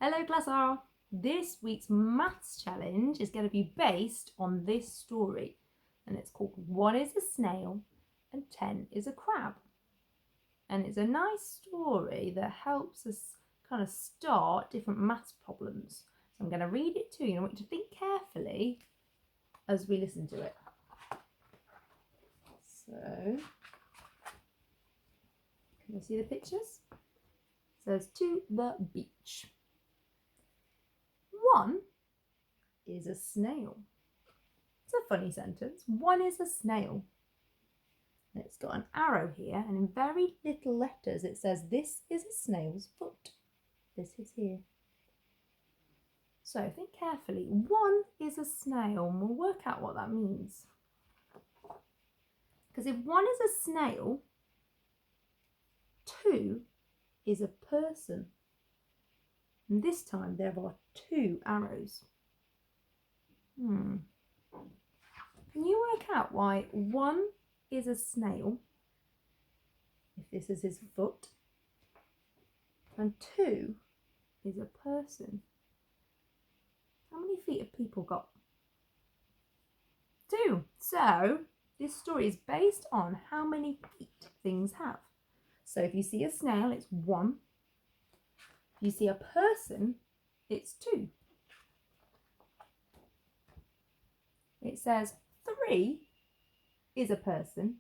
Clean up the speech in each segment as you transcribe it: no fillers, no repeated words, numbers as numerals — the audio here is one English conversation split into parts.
Hello class R. This week's maths challenge is going to be based on this story, and it's called 1 is a snail and 10 is a crab. And it's a nice story that helps us kind of start different maths problems. So I'm going to read it to you, and I want you to think carefully as we listen to it. So, can you see the pictures? It says to the beach. 1 is a snail. It's a funny sentence. 1 is a snail. It's got an arrow here, and in very little letters it says this is a snail's foot. This is here. So think carefully. 1 is a snail, and we'll work out what that means. Because if 1 is a snail, 2 is a person. And this time there are 2 arrows. Can you work out why 1 is a snail, if this is his foot, and 2 is a person? How many feet have people got? 2. So this story is based on how many feet things have. So if you see a snail, it's 1. If you see a person, it's 2. It says 3 is a person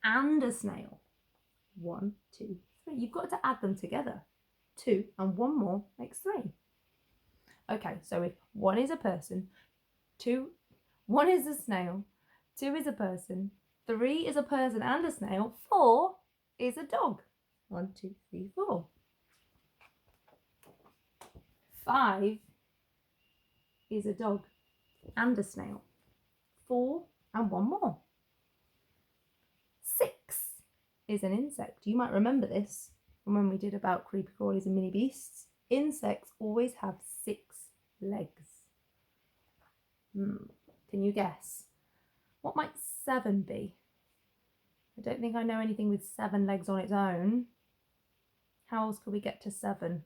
and a snail. 1, 2, 3. You've got to add them together. 2 and 1 more makes 3. Okay, so if 1 is a person, 1 is a snail, 2 is a person, 3 is a person and a snail, 4 is a dog. 1, 2, 3, 4. 5 is a dog and a snail. 4 and 1 more. 6 is an insect. You might remember this from when we did about creepy crawlies and mini beasts. Insects always have 6 legs. Can you guess? What might 7 be? I don't think I know anything with 7 legs on its own. How else could we get to 7?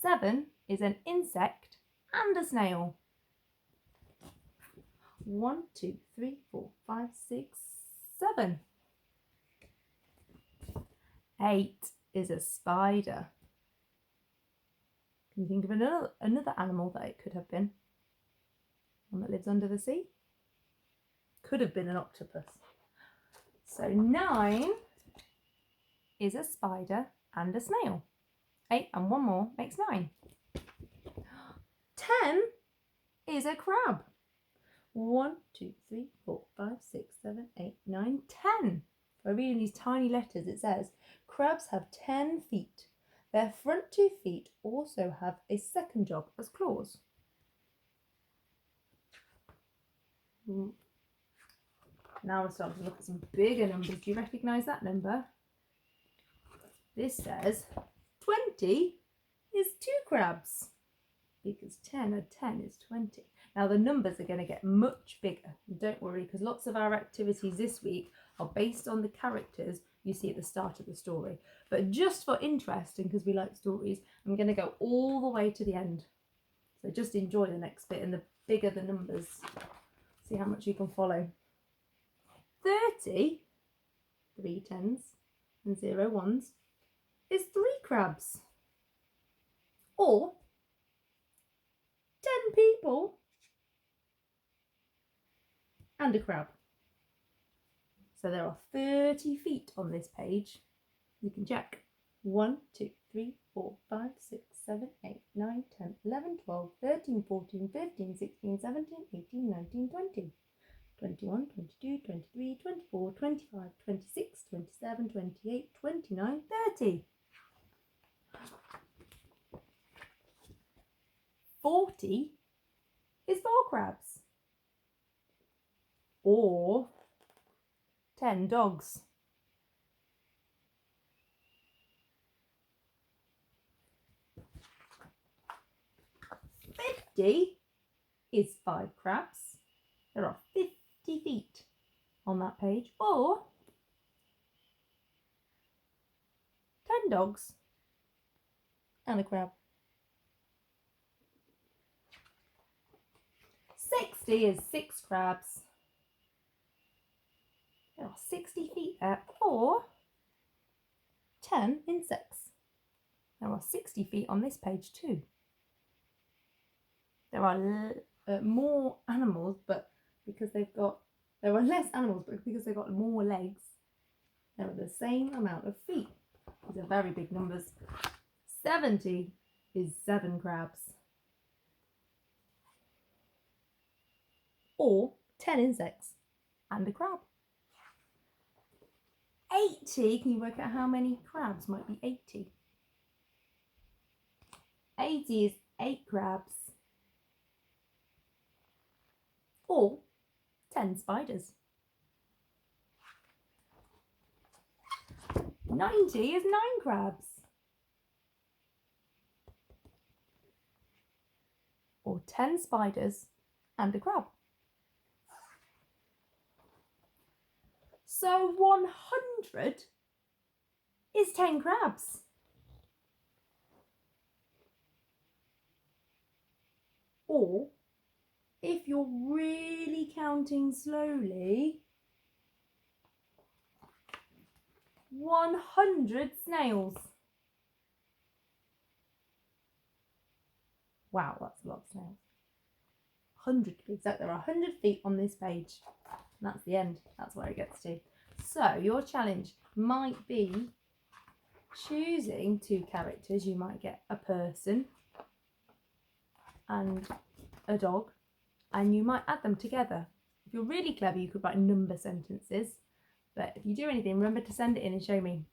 7 is an insect and a snail. 1, 2, 3, 4, 5, 6, 7. 8 is a spider. Can you think of another animal that it could have been? One that lives under the sea? Could have been an octopus. So 9 is a spider and a snail. 8 and 1 more makes 9. 10 is a crab. 1, 2, 3, 4, 5, 6, 7, 8, 9, 10. By reading these tiny letters, it says crabs have 10 feet. Their front 2 feet also have a second job as claws. Now we're starting to look at some bigger numbers. Do you recognise that number? This says 20 is 2 crabs, because 10 and 10 is 20. Now the numbers are going to get much bigger. Don't worry, because lots of our activities this week are based on the characters you see at the start of the story. But just for interest, and because we like stories, I'm going to go all the way to the end. So just enjoy the next bit, and the bigger the numbers, see how much you can follow. 30, 3 10s and 0 1s, is 3 crabs. Or 10 people and a crab. So there are 30 feet on this page. You can check. 1, 2, 3, 4, 5, 6, 7, 8, 9, 10, 11, 12, 13, 14, 15, 16, 17, 18, 19, 20. 21, 22, 23, 24, 25, 26, 27, 28, 29, 30. 40 is 4 crabs. Or 10 dogs. 50 is 5 crabs. There are 50 feet on that page. Or 10 dogs and a crab. 60 is 6 crabs. There are 60 feet there, or 10 insects. There are 60 feet on this page too. There are more animals, but because there are less animals, but because they've got more legs, there are the same amount of feet. These are very big numbers. 70 is 7 crabs. Or 10 insects and a crab. 80, can you work out how many crabs might be 80? 80 is 8 crabs. Or 10 spiders. 90 is 9 crabs. Or 10 spiders and a crab. So 100 is 10 crabs. Or, if you're really counting slowly, 100 snails. Wow, that's a lot of snails. 100 to be exact. There are 100 feet on this page. And that's the end. That's where it gets to. So your challenge might be choosing 2 characters. You might get a person and a dog, and you might add them together. If you're really clever, you could write number sentences. But if you do anything, remember to send it in and show me.